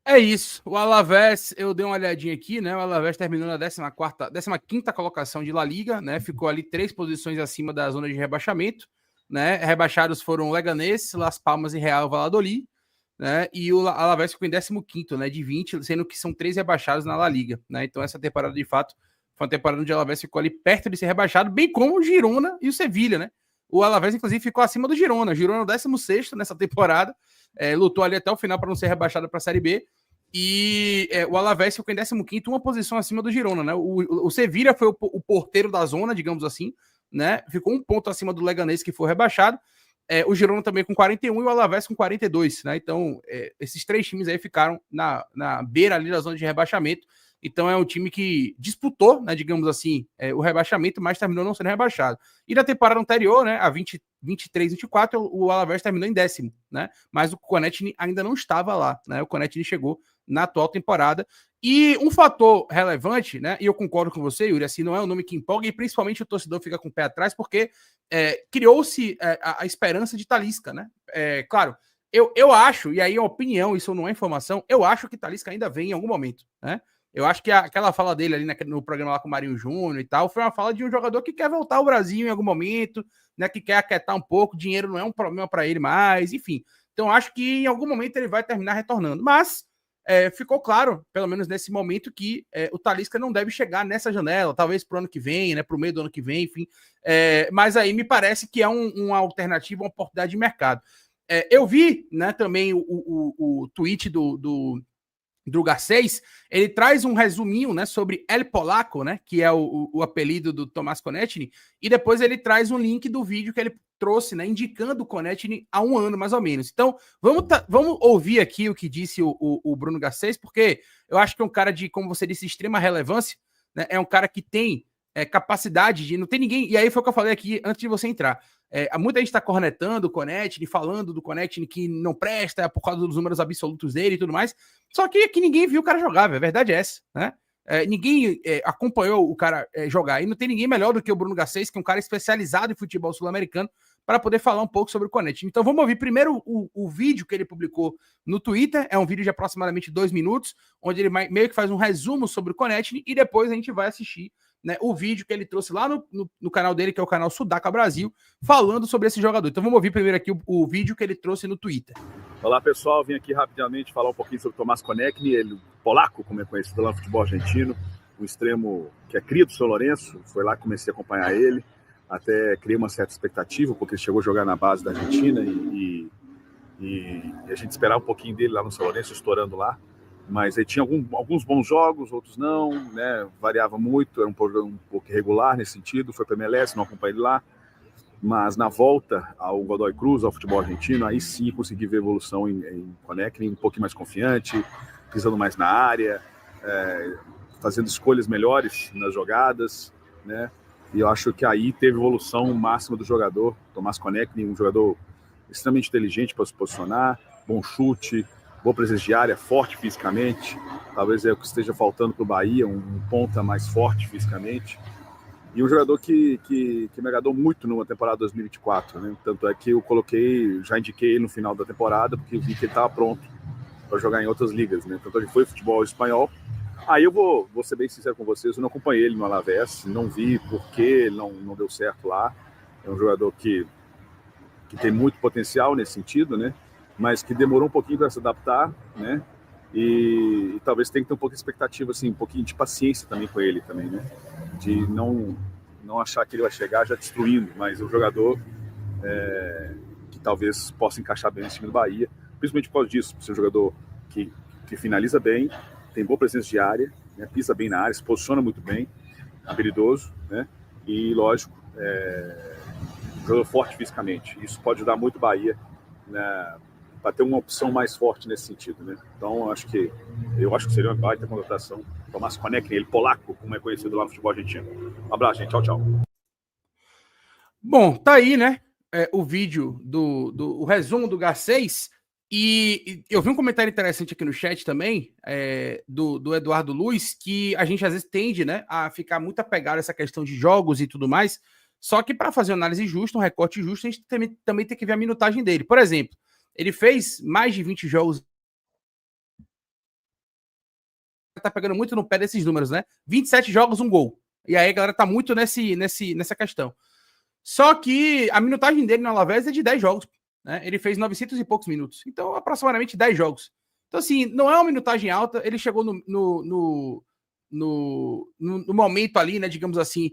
É isso. O Alavés, eu dei uma olhadinha aqui, né? O Alavés terminou na 14ª, 15ª colocação de La Liga, né? Ficou ali 3 posições acima da zona de rebaixamento, né? Rebaixados foram Leganés, Las Palmas e Real Valladolid, né? E o Alavés ficou em 15º, né? De 20, sendo que são 3 rebaixados na La Liga, né? Então essa temporada, de fato, foi uma temporada onde o Alavés ficou ali perto de ser rebaixado, bem como o Girona e o Sevilha, né? O Alavés, inclusive, ficou acima do Girona. O Girona é o 16º nessa temporada, lutou ali até o final para não ser rebaixado para a Série B. E o Alavés ficou em 15º, uma posição acima do Girona, né? O Sevilha foi o porteiro da zona, digamos assim, né? Ficou um ponto acima do Leganés, que foi rebaixado. O Girona também com 41 e o Alavés com 42, né? Então, esses 3 times aí ficaram na beira ali da zona de rebaixamento. Então, é um time que disputou, né, digamos assim, o rebaixamento, mas terminou não sendo rebaixado. E na temporada anterior, né, a 23, 24, o Alavés terminou em 10º, né? Mas o Konechny ainda não estava lá, né? O Konechny chegou na atual temporada. E um fator relevante, né? E eu concordo com você, Yuri, assim, não é um nome que empolga, e principalmente o torcedor fica com o pé atrás, porque criou-se a esperança de Talisca, né? Claro, eu acho, e aí é opinião, isso não é informação, eu acho que Talisca ainda vem em algum momento, né? Eu acho que aquela fala dele ali no programa lá com o Marinho Júnior e tal, foi uma fala de um jogador que quer voltar ao Brasil em algum momento, né? Que quer aquietar um pouco, dinheiro não é um problema para ele mais, enfim. Então acho que em algum momento ele vai terminar retornando. Mas ficou claro, pelo menos nesse momento, que o Talisca não deve chegar nessa janela, talvez para o ano que vem, né? Para o meio do ano que vem, enfim. Mas aí me parece que é uma alternativa, uma oportunidade de mercado. Eu vi, né, também o tweet do Garcês, ele traz um resuminho, né, sobre El Polaco, né, que é o apelido do Tomás Konechny, e depois ele traz um link do vídeo que ele trouxe, né, indicando o Konechny há um ano, mais ou menos. Então, vamos ouvir aqui o que disse o Bruno Garcês, porque eu acho que é um cara de, como você disse, extrema relevância, né, é um cara que tem capacidade de... Não tem ninguém... E aí foi o que eu falei aqui antes de você entrar. Muita gente está cornetando o Konechny, falando do Konechny que não presta por causa dos números absolutos dele e tudo mais. Só que aqui ninguém viu o cara jogar, a verdade é essa, né? Ninguém acompanhou o cara jogar. E não tem ninguém melhor do que o Bruno Garcês, que é um cara especializado em futebol sul-americano, para poder falar um pouco sobre o Konechny. Então vamos ouvir primeiro o vídeo que ele publicou no Twitter. É um vídeo de aproximadamente 2 minutos, onde ele meio que faz um resumo sobre o Konechny, e depois a gente vai assistir, né, o vídeo que ele trouxe lá no canal dele, que é o canal Sudaca Brasil, falando sobre esse jogador. Então vamos ouvir primeiro aqui o vídeo que ele trouxe no Twitter. Olá pessoal, vim aqui rapidamente falar um pouquinho sobre o Tomás Konechny, ele polaco, como é conhecido lá no futebol argentino, um extremo que é cria do São Lourenço. Foi lá que comecei a acompanhar ele, até criei uma certa expectativa, porque ele chegou a jogar na base da Argentina e a gente esperava um pouquinho dele lá no São Lourenço, estourando lá, mas ele tinha alguns bons jogos, outros não, né? Variava muito, era um pouco irregular nesse sentido. Foi para a MLS, não acompanhei ele lá, mas na volta ao Godoy Cruz, ao futebol argentino, aí sim consegui ver evolução em Konechny, um pouquinho mais confiante, pisando mais na área, fazendo escolhas melhores nas jogadas, né? E eu acho que aí teve evolução máxima do jogador, Tomás Konechny, um jogador extremamente inteligente para se posicionar, bom chute, boa presença de área, forte fisicamente. Talvez é o que esteja faltando para o Bahia, um ponta mais forte fisicamente. E um jogador que me agradou muito numa temporada 2024, né? Tanto é que eu já indiquei ele no final da temporada, porque eu vi que ele estava pronto para jogar em outras ligas, né? Tanto ele foi futebol espanhol. Aí eu vou ser bem sincero com vocês, eu não acompanhei ele no Alavés, não vi por que não deu certo lá. É um jogador que tem muito potencial nesse sentido, né? Mas que demorou um pouquinho para se adaptar, né? E talvez tenha que ter um pouco de expectativa, assim, um pouquinho de paciência também com ele também, né? De não achar que ele vai chegar já destruindo, mas um jogador que talvez possa encaixar bem nesse time do Bahia, principalmente por causa disso, por ser um jogador que finaliza bem, tem boa presença de área, né? Pisa bem na área, se posiciona muito bem, habilidoso, né? E, lógico, jogador forte fisicamente. Isso pode ajudar muito o Bahia, né, para ter uma opção mais forte nesse sentido, né? Então, eu acho que seria uma baita contratação. Tomás Konechny, ele polaco, como é conhecido lá no futebol argentino. Um abraço, gente. Tchau, tchau. Bom, tá aí, né? O vídeo o resumo do Garcês. E eu vi um comentário interessante aqui no chat também, do Eduardo Luiz, que a gente às vezes tende, né, a ficar muito apegado a essa questão de jogos e tudo mais. Só que para fazer uma análise justa, um recorte justo, a gente também tem que ver a minutagem dele. Por exemplo, ele fez mais de 20 jogos tá pegando muito no pé desses números, né? 27 jogos, 1 gol. E aí a galera tá muito nessa questão. Só que a minutagem dele no Alavés é de 10 jogos, né? Ele fez 900 e poucos minutos. Então, aproximadamente 10 jogos. Então, assim, não é uma minutagem alta. Ele chegou no momento ali, né, digamos assim,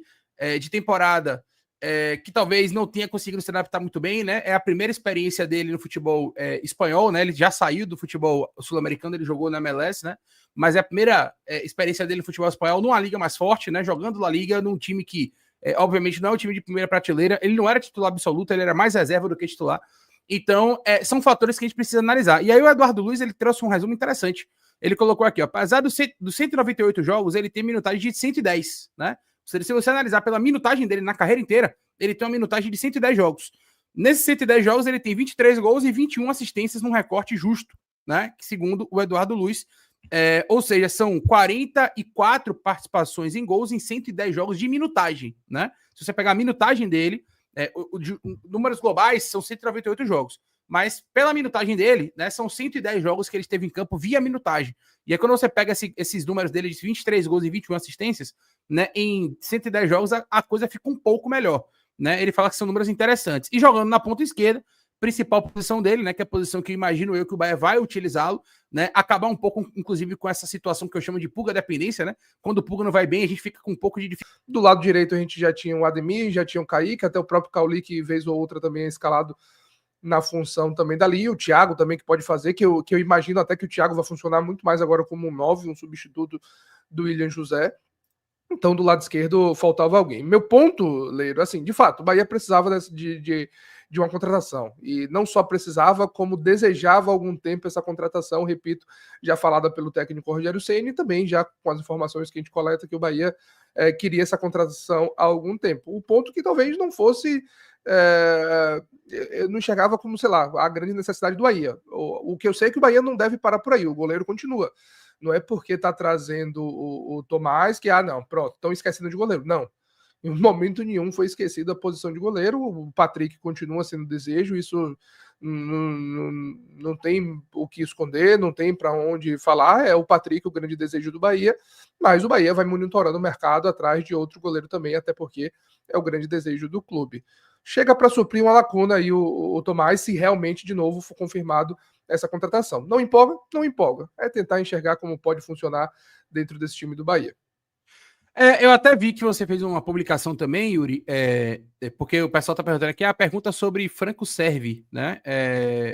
de temporada, que talvez não tenha conseguido se adaptar muito bem, né? É a primeira experiência dele no futebol espanhol, né? Ele já saiu do futebol sul-americano, ele jogou na MLS, né? Mas é a primeira experiência dele no futebol espanhol, numa liga mais forte, né? Jogando La Liga, num time que, obviamente, não é um time de primeira prateleira. Ele não era titular absoluto, ele era mais reserva do que titular. Então, são fatores que a gente precisa analisar. E aí o Eduardo Luiz, ele trouxe um resumo interessante. Ele colocou aqui, ó, apesar dos 198 jogos, ele tem minutagem de 110, né? Se você analisar pela minutagem dele na carreira inteira, ele tem uma minutagem de 110 jogos. Nesses 110 jogos, ele tem 23 gols e 21 assistências num recorte justo, né? Segundo o Eduardo Luiz. Ou seja, são 44 participações em gols em 110 jogos de minutagem, né? Se você pegar a minutagem dele, números globais são 198 jogos. Mas pela minutagem dele, né, são 110 jogos que ele esteve em campo via minutagem. E aí quando você pega esses números dele de 23 gols e 21 assistências, né, em 110 jogos a coisa fica um pouco melhor, né? Ele fala que são números interessantes. E jogando na ponta esquerda, principal posição dele, né, que é a posição que eu imagino eu que o Bahia vai utilizá-lo, né, acabar um pouco, inclusive, com essa situação que eu chamo de pulga dependência, né? Quando o pulga não vai bem, a gente fica com um pouco de dificuldade. Do lado direito a gente já tinha o Ademir, já tinha o Kaique, até o próprio Cauli, que vez ou outra também é escalado na função também dali, o Thiago também que pode fazer, que eu imagino até que o Thiago vai funcionar muito mais agora como um 9, um substituto do William José. Então, do lado esquerdo, faltava alguém. Meu ponto, Leiro, assim, de fato, o Bahia precisava de uma contratação. E não só precisava, como desejava há algum tempo essa contratação, repito, já falada pelo técnico Rogério Ceni, e também já com as informações que a gente coleta que o Bahia queria essa contratação há algum tempo. O ponto que talvez não fosse... eu não enxergava como, sei lá, a grande necessidade do Bahia. O que eu sei é que o Bahia não deve parar por aí, o goleiro continua. Não é porque tá trazendo o Tomás que, não, pronto, estão esquecendo de goleiro. Não, em momento nenhum foi esquecida a posição de goleiro, o Patrick continua sendo desejo, isso não tem o que esconder, não tem para onde falar, é o Patrick o grande desejo do Bahia, mas o Bahia vai monitorando o mercado atrás de outro goleiro também, até porque é o grande desejo do clube. Chega para suprir uma lacuna aí o Tomás, se realmente de novo for confirmado essa contratação. Não empolga? Não empolga. É tentar enxergar como pode funcionar dentro desse time do Bahia. Eu até vi que você fez uma publicação também, Yuri, porque o pessoal está perguntando aqui a pergunta sobre Franco Servi, né?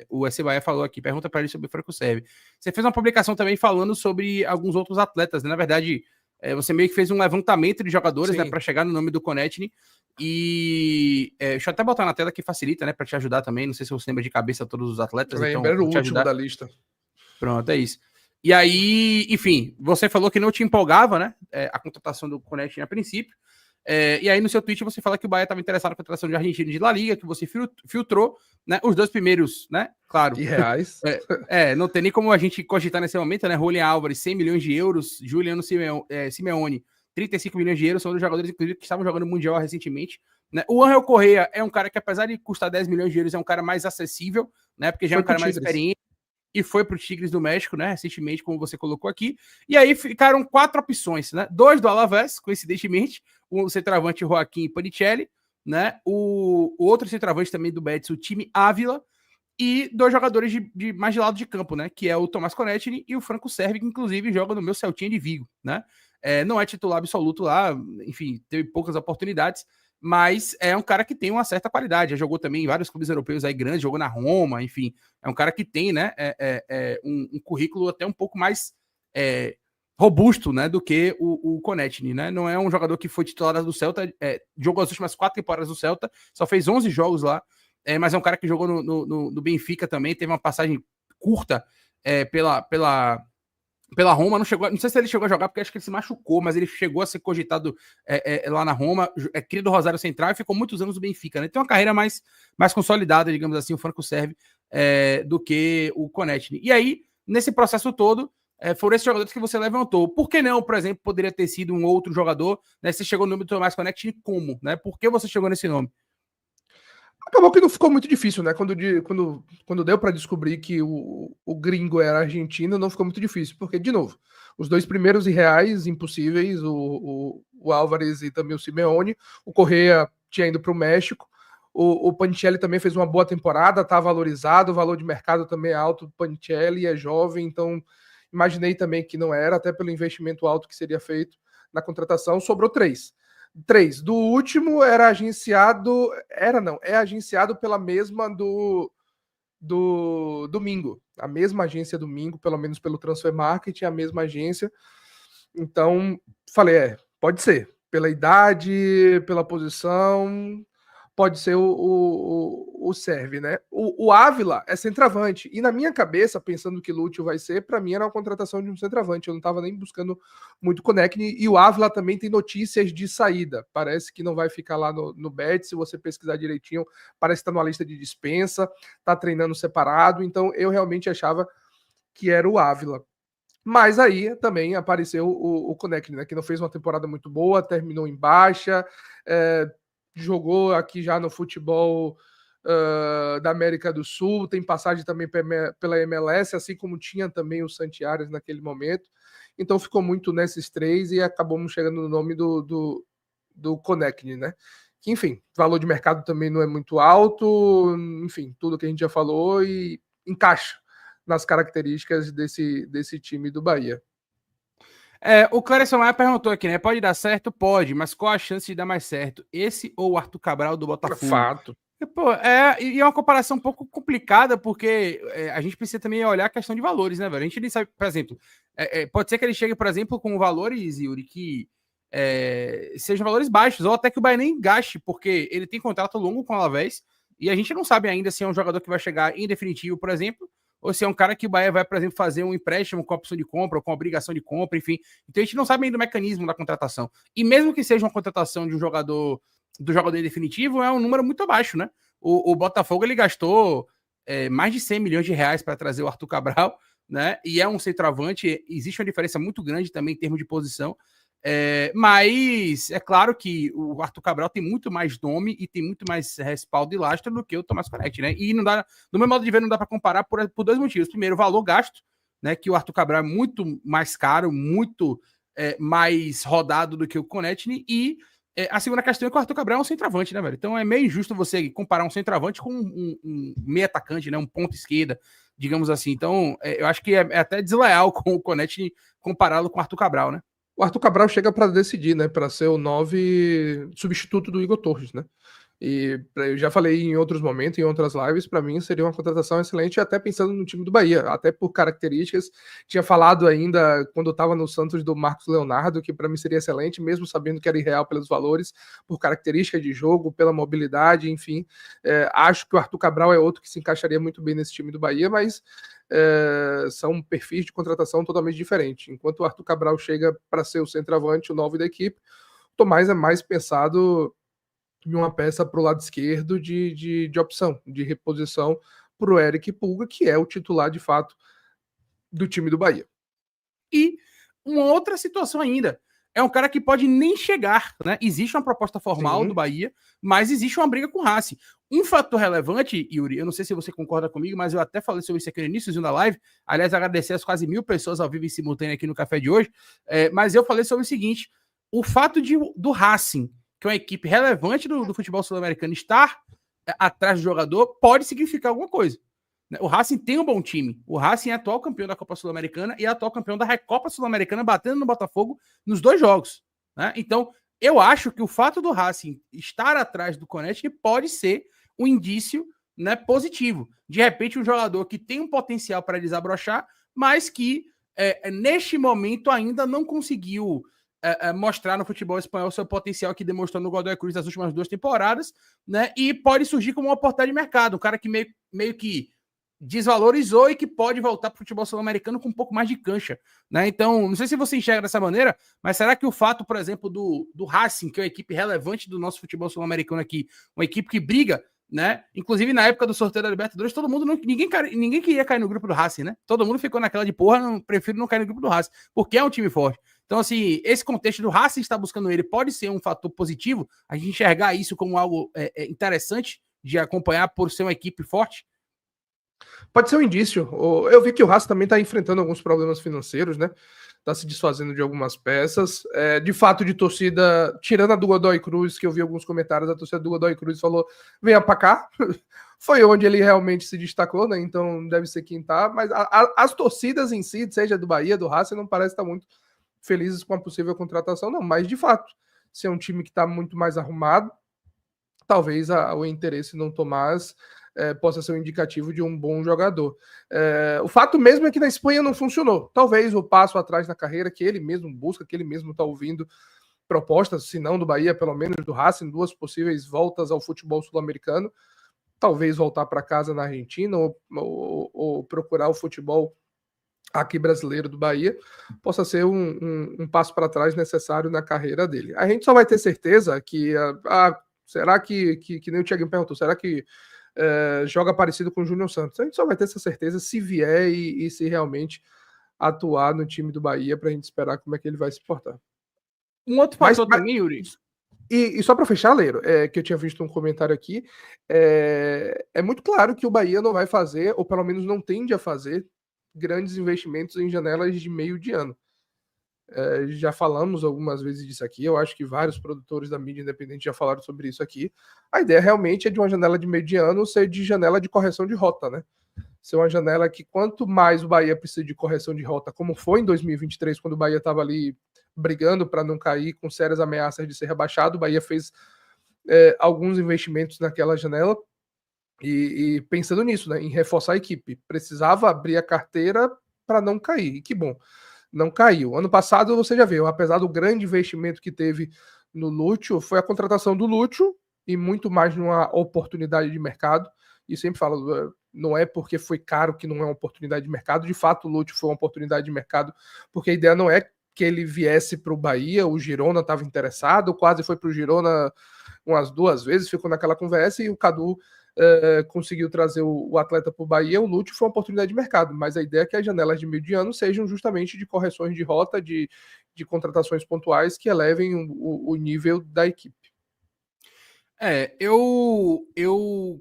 O SC Bahia falou aqui, pergunta para ele sobre Franco Servi. Você fez uma publicação também falando sobre alguns outros atletas, né? Na verdade, você meio que fez um levantamento de jogadores, né, para chegar no nome do Konechny. E deixa eu até botar na tela que facilita, né, para te ajudar também. Não sei se você lembra de cabeça todos os atletas. Então, era o último da lista. Pronto, é isso. E aí, enfim, você falou que não te empolgava, né, a contratação do Konechny a princípio. E aí no seu tweet você fala que o Bahia estava interessado na contratação de argentino de La Liga, que você filtrou, né, os dois primeiros, né, claro. De reais. Não tem nem como a gente cogitar nesse momento, né, Julián Álvares, 100 milhões de euros, Juliano Simeone, 35 milhões de euros, são dos jogadores, inclusive, que estavam jogando Mundial recentemente. Né? O Ángel Correa é um cara que, apesar de custar 10 milhões de euros, é um cara mais acessível, né? Porque já é um cara mais experiente e foi para o Tigres do México, né? Recentemente, como você colocou aqui. E aí ficaram 4 opções, né? 2 do Alavés, coincidentemente, o centroavante Joaquim Panicelli, né? O outro centroavante também do Betis, o time Ávila, e 2 jogadores de mais de lado de campo, né? Que é o Tomás Konechny e o Franco Servi, que inclusive joga no meu Celtinha de Vigo, né? Não é titular absoluto lá, enfim, teve poucas oportunidades, mas é um cara que tem uma certa qualidade. Já jogou também em vários clubes europeus aí grandes, jogou na Roma, enfim, é um cara que tem, né, um currículo até um pouco mais robusto, né, do que o Konechny, né? Não é um jogador que foi titular do Celta, jogou as últimas 4 temporadas do Celta, só fez 11 jogos lá, mas é um cara que jogou no Benfica também, teve uma passagem curta pela Roma, não sei se ele chegou a jogar, porque acho que ele se machucou, mas ele chegou a ser cogitado lá na Roma, cria do Rosário Central e ficou muitos anos no Benfica, né? Tem uma carreira mais consolidada, digamos assim, o Franco Servi, do que o Konechny. E aí, nesse processo todo, foram esses jogadores que você levantou. Por que não, por exemplo, poderia ter sido um outro jogador, né? Você chegou no nome do Tomás Konechny como, né? Por que você chegou nesse nome? Acabou que não ficou muito difícil, né? Quando deu para descobrir que o gringo era argentino, não ficou muito difícil, porque, de novo, os dois primeiros irreais, impossíveis, o Álvares e também o Simeone, o Correa tinha ido para o México, o Panichelli também fez uma boa temporada, está valorizado, o valor de mercado também é alto, o Panichelli é jovem, então imaginei também que não era, até pelo investimento alto que seria feito na contratação, sobrou três. Do último era agenciado. É agenciado pela mesma do Domingo. A mesma agência Domingo, pelo menos pelo Transfer Market, a mesma agência. Então, falei, pode ser. Pela idade, pela posição, pode ser o serve, né? O Ávila é centroavante. E na minha cabeça, pensando que Lúcio vai ser, para mim era uma contratação de um centroavante. Eu não estava nem buscando muito Konechny. E o Ávila também tem notícias de saída. Parece que não vai ficar lá no Bet. Se você pesquisar direitinho, parece que está numa lista de dispensa, está treinando separado. Então eu realmente achava que era o Ávila. Mas aí também apareceu o Konechny, né? Que não fez uma temporada muito boa, terminou em baixa. Jogou aqui já no futebol da América do Sul, tem passagem também pela MLS, assim como tinha também o Santiares naquele momento. Então ficou muito nesses três e acabamos chegando no nome do Konechny, né? Que, enfim, valor de mercado também não é muito alto, enfim, tudo que a gente já falou e encaixa nas características desse time do Bahia. O Clérison Maia perguntou aqui, né? Pode dar certo? Pode, mas qual a chance de dar mais certo? Esse ou o Arthur Cabral do Botafogo? Fato. E é uma comparação um pouco complicada, porque a gente precisa também olhar a questão de valores, né, velho? A gente nem sabe, por exemplo, pode ser que ele chegue, por exemplo, com valores, Yuri, que sejam valores baixos, ou até que o Bahia nem gaste, porque ele tem contrato longo com o Alavés, e a gente não sabe ainda se é um jogador que vai chegar em definitivo, por exemplo, ou se é um cara que o Bahia vai, por exemplo, fazer um empréstimo com opção de compra, ou com obrigação de compra, enfim. Então a gente não sabe ainda o mecanismo da contratação. E mesmo que seja uma contratação de um jogador em definitivo, é um número muito baixo, né? O Botafogo, ele gastou mais de 100 milhões de reais para trazer o Arthur Cabral, né? E é um centroavante, existe uma diferença muito grande também em termos de posição. Mas é claro que o Arthur Cabral tem muito mais nome e tem muito mais respaldo e lastro do que o Tomás Konechny, né? E não dá, no meu modo de ver, não dá para comparar por dois motivos. Primeiro, o valor gasto, né? Que o Arthur Cabral é muito mais caro, muito mais rodado do que o Konechny, e a segunda questão é que o Arthur Cabral é um centroavante, né, velho? Então é meio injusto você comparar um centroavante com um meio atacante, né? Um ponto esquerda, digamos assim. Então, eu acho que é até desleal com o Konechny compará-lo com o Arthur Cabral, né? O Arthur Cabral chega para decidir, né? Para ser o 9 substituto do Igor Torres, né? E eu já falei em outros momentos, em outras lives, para mim seria uma contratação excelente, até pensando no time do Bahia, até por características. Tinha falado ainda, quando eu estava no Santos, do Marcos Leonardo, que para mim seria excelente, mesmo sabendo que era irreal pelos valores, por característica de jogo, pela mobilidade, enfim. Acho que o Arthur Cabral é outro que se encaixaria muito bem nesse time do Bahia, mas são perfis de contratação totalmente diferentes. Enquanto o Arthur Cabral chega para ser o centroavante, o 9 da equipe, o Tomás é mais pensado de uma peça para o lado esquerdo de opção, de reposição para o Eric Pulga, que é o titular de fato do time do Bahia. E uma outra situação ainda, é um cara que pode nem chegar, né? Existe uma proposta formal do Bahia, mas existe uma briga com o Racing. Um fator relevante, Yuri, eu não sei se você concorda comigo, mas eu até falei sobre isso aqui no início da live, aliás, agradecer as quase 1000 pessoas ao vivo e simultâneo aqui no café de hoje, mas eu falei sobre o seguinte, o fato do Racing, que é uma equipe relevante do futebol sul-americano, estar atrás do jogador, pode significar alguma coisa. O Racing tem um bom time. O Racing é atual campeão da Copa Sul-Americana e é atual campeão da Recopa Sul-Americana, batendo no Botafogo nos 2 jogos. Né? Então, eu acho que o fato do Racing estar atrás do Konechny pode ser um indício, né, positivo. De repente, um jogador que tem um potencial para desabrochar, mas que neste momento ainda não conseguiu mostrar no futebol espanhol seu potencial que demonstrou no Godoy Cruz nas últimas 2 temporadas, né? E pode surgir como uma oportunidade de mercado, um cara que meio que desvalorizou e que pode voltar para o futebol sul-americano com um pouco mais de cancha, né? Então, não sei se você enxerga dessa maneira, mas será que o fato, por exemplo, do Racing, que é uma equipe relevante do nosso futebol sul-americano aqui, uma equipe que briga, né? Inclusive na época do sorteio da Libertadores, todo mundo ninguém queria cair no grupo do Racing, né? Todo mundo ficou naquela de porra, prefiro não cair no grupo do Racing, porque é um time forte. Então, assim, esse contexto do Racing estar buscando ele pode ser um fator positivo, a gente enxergar isso como algo interessante de acompanhar por ser uma equipe forte? Pode ser um indício. Eu vi que o Racing também está enfrentando alguns problemas financeiros, né? Está se desfazendo de algumas peças. De fato, de torcida, tirando a do Godoy Cruz, que eu vi alguns comentários, a torcida do Godoy Cruz falou: venha para cá. Foi onde ele realmente se destacou, né? Então deve ser quem tá. Mas as torcidas em si, seja do Bahia, do Racing, não parece estar muito felizes com a possível contratação, não. Mas de fato, se é um time que está muito mais arrumado, talvez o interesse no Tomás possa ser um indicativo de um bom jogador. O fato mesmo é que na Espanha não funcionou. Talvez o passo atrás na carreira que ele mesmo busca, que ele mesmo está ouvindo propostas, se não do Bahia, pelo menos do Racing, 2 possíveis voltas ao futebol sul-americano. Talvez voltar para casa na Argentina ou procurar o futebol aqui brasileiro do Bahia, possa ser um passo para trás necessário na carreira dele. A gente só vai ter certeza que será que nem o Thiago perguntou, será que joga parecido com o Júnior Santos? A gente só vai ter essa certeza se vier e se realmente atuar no time do Bahia, para a gente esperar como é que ele vai se portar. Um outro fator também, Yuri. E só para fechar, Leiro, que eu tinha visto um comentário aqui, é muito claro que o Bahia não vai fazer, ou pelo menos não tende a fazer, grandes investimentos em janelas de meio de ano. Já falamos algumas vezes disso aqui, eu acho que vários produtores da mídia independente já falaram sobre isso aqui. A ideia realmente é de uma janela de meio de ano ser de janela de correção de rota, né? Ser uma janela que quanto mais o Bahia precisa de correção de rota, como foi em 2023, quando o Bahia estava ali brigando para não cair, com sérias ameaças de ser rebaixado, o Bahia fez alguns investimentos naquela janela e pensando nisso, né, em reforçar a equipe. Precisava abrir a carteira para não cair, e que bom, não caiu. Ano passado, você já viu, apesar do grande investimento que teve no Lúcio, foi a contratação do Lúcio e muito mais numa oportunidade de mercado. E sempre falo, não é porque foi caro que não é uma oportunidade de mercado. De fato, o Lúcio foi uma oportunidade de mercado, porque a ideia não é que ele viesse para o Bahia, o Girona estava interessado, quase foi para o Girona umas 2 vezes, ficou naquela conversa e o Cadu conseguiu trazer o atleta para o Bahia. O Lúcio foi uma oportunidade de mercado, mas a ideia é que as janelas de meio de ano sejam justamente de correções de rota, de contratações pontuais que elevem o nível da equipe. Eu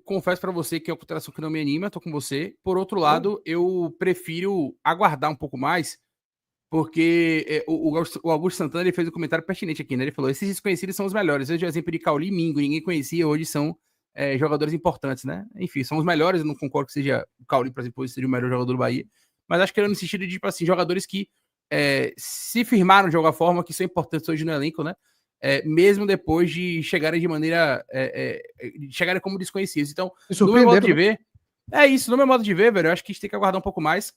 confesso para você que é uma contratação que não me anima, tô com você. Por outro lado, eu prefiro aguardar um pouco mais, porque o Augusto Santana ele fez um comentário pertinente aqui, né? Ele falou: esses desconhecidos são os melhores. Eu já exemplo de Cauli e Mingo, ninguém conhecia, hoje são jogadores importantes, né? Enfim, são os melhores. Eu não concordo que seja o Cauli, por exemplo, seja o melhor jogador do Bahia, mas acho que era no sentido de, tipo assim, jogadores que se firmaram de alguma forma, que são importantes hoje no elenco, né? Mesmo depois de chegarem de maneira. Chegarem como desconhecidos. Então, no meu modo de ver. No meu modo de ver, velho, eu acho que a gente tem que aguardar um pouco mais.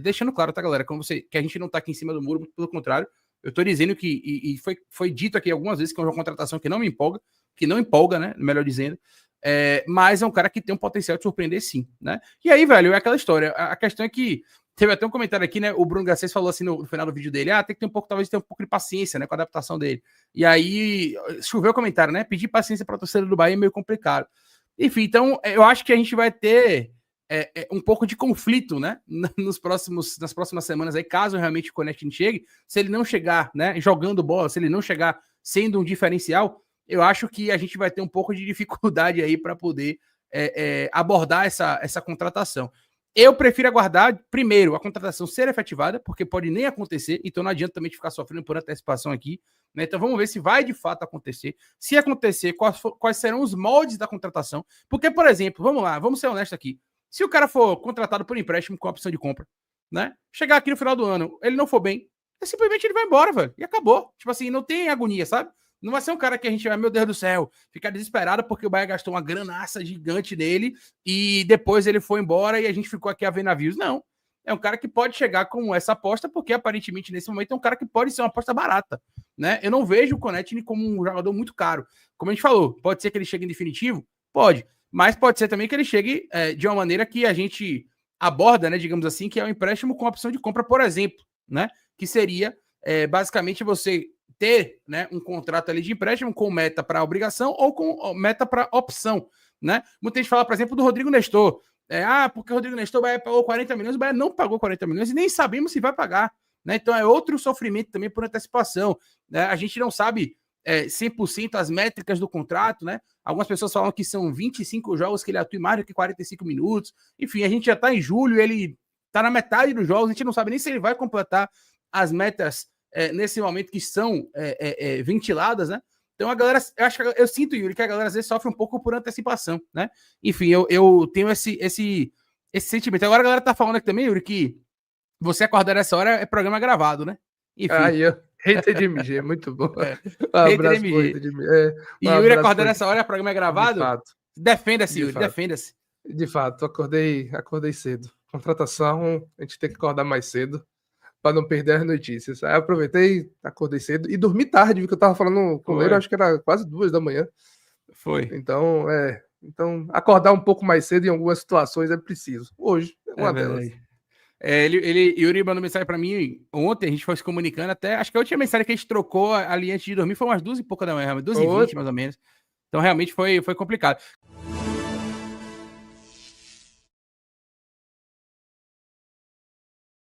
Deixando claro, tá, galera? Que a gente não tá aqui em cima do muro, muito pelo contrário. Eu tô dizendo que. E foi dito aqui algumas vezes que é uma contratação que não me empolga, que não empolga, né? Melhor dizendo. Mas é um cara que tem um potencial de surpreender, sim, né? E aí, velho, é aquela história. A questão é que. Teve até um comentário aqui, né? O Bruno Garcês falou assim no final do vídeo dele: tem que ter talvez ter um pouco de paciência, né? Com a adaptação dele. E aí, choveu o comentário, né? Pedir paciência para a torcida do Bahia é meio complicado. Enfim, então, eu acho que a gente vai ter um pouco de conflito, né? Nas próximas semanas aí, caso realmente o Connect chegue. Se ele não chegar, né? Jogando bola, se ele não chegar sendo um diferencial, eu acho que a gente vai ter um pouco de dificuldade aí para poder abordar essa contratação. Eu prefiro aguardar, primeiro, a contratação ser efetivada, porque pode nem acontecer, então não adianta também ficar sofrendo por antecipação aqui, né? Então vamos ver se vai de fato acontecer. Se acontecer, quais serão os moldes da contratação. Porque, por exemplo, vamos lá, vamos ser honestos aqui. Se o cara for contratado por empréstimo com opção de compra, né? Chegar aqui no final do ano, ele não for bem, simplesmente ele vai embora, velho. E acabou. Tipo assim, não tem agonia, sabe? Não vai ser um cara que a gente vai, meu Deus do céu, ficar desesperado porque o Bahia gastou uma granaça gigante nele e depois ele foi embora e a gente ficou aqui a ver navios. Não. É um cara que pode chegar com essa aposta, porque aparentemente nesse momento é um cara que pode ser uma aposta barata, né? Eu não vejo o Konechny como um jogador muito caro. Como a gente falou, pode ser que ele chegue em definitivo? Pode. Mas pode ser também que ele chegue de uma maneira que a gente aborda, né? Digamos assim, que é um empréstimo com opção de compra, por exemplo, né? Que seria basicamente você ter, né, um contrato ali de empréstimo com meta para obrigação ou com meta para opção, né? Muita gente fala, por exemplo, do Rodrigo Nestor. Porque o Rodrigo Nestor pagou 40 milhões, o Bahia não pagou 40 milhões e nem sabemos se vai pagar, né? Então é outro sofrimento também por antecipação, né? A gente não sabe 100% as métricas do contrato, né? Algumas pessoas falam que são 25 jogos que ele atua mais do que 45 minutos. Enfim, a gente já está em julho, ele está na metade dos jogos, a gente não sabe nem se ele vai completar as metas nesse momento que são ventiladas, né? Então a galera, eu sinto, Yuri, que a galera às vezes sofre um pouco por antecipação, né? Enfim, eu tenho esse sentimento. Agora a galera tá falando aqui também, Yuri, que você acordar essa hora é programa gravado, né? Enfim. Hater de MG, muito bom. Um abraço pro Hater de MG. E Yuri acordar essa hora, o programa é gravado? De fato. Defenda-se, Yuri, defenda-se. De fato, acordei cedo. Contratação, a gente tem que acordar mais cedo para não perder as notícias. Aí aproveitei, acordei cedo e dormi tarde, porque eu tava falando com o Leiro, acho que era quase 2 da manhã. Foi. Então, acordar um pouco mais cedo em algumas situações é preciso. Hoje, é uma delas. Yuri mandou mensagem pra mim ontem, a gente foi se comunicando até, acho que a última mensagem que a gente trocou ali antes de dormir foi umas 2 e pouca da manhã, 2h20 mais ou menos. Então realmente foi complicado.